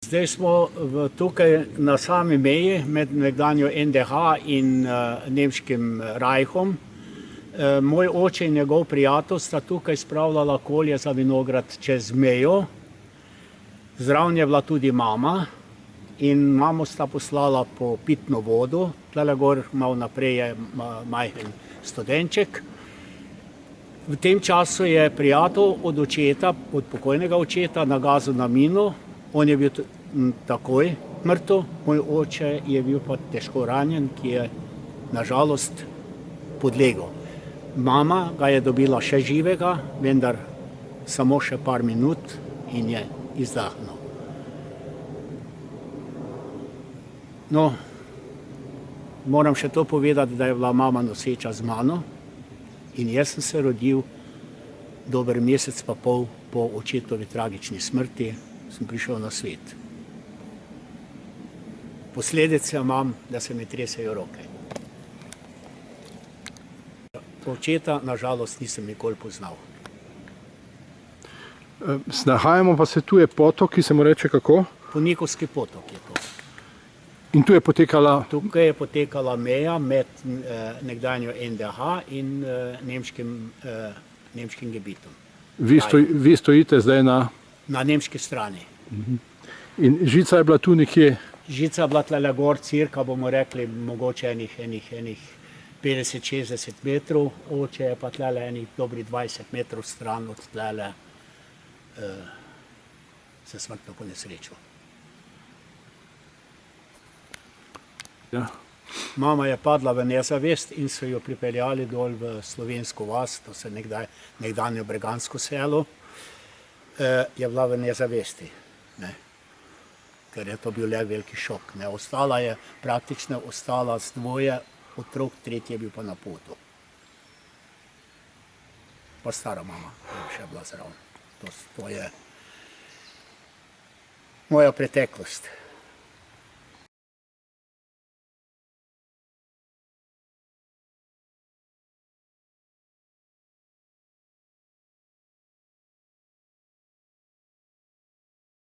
Zdaj smo tukaj na sami meji med nekdanjo NDH in nemškim Reichom. Moj oče in njegov prijatelj sta tukaj spravljala kolje za vinograd čez mejo. Zraven je bila tudi mama in mamo sta poslala po pitno vodo. Tlele gor malo naprej je majhen studenček. V tem času je prijatelj od očeta, od pokojnega očeta, nagazil na mino. On je bil takoj mrtev, moj oče je bil pa težko ranjen, ki je nažalost podlegel. Mama ga je dobila še živega, vendar samo še par minut in je izdahnil. No, moram še to povedati, da je bila mama noseča z mano in jaz sem se rodil dober mesec pa pol po očetovi tragični smrti, sem prišel na svet. Posledice imam, da se mi tresejo roke. Očeta nažalost nisem nikoli poznal. Nahajamo pa se, tu je potok, ki se mu reče kako? Ponikovski potok je to. In tu je potekala? Tukaj je potekala meja med nekdanjo NDH in nemškim gebitom. Vi stojite zdaj na? Na nemški strani. In žica je bila tu nekje? Žica je bila tlele gor, cirka bomo rekli, mogoče enih 50-60 metrov, oče je pa tlele enih dobrih 20 metrov stran od tlele se smrtno ponesrečil. Ja. Mama je padla v nezavest in so jo pripeljali dol v slovensko vas, to se nekdanje Bregansko selo, je bila v nezavesti, ker je to bil le veliki šok. Ostala je, praktično ostala z dvoje otrok, tretji je bil pa na potu. Pa stara mama je še bila zraven. To je moja preteklost.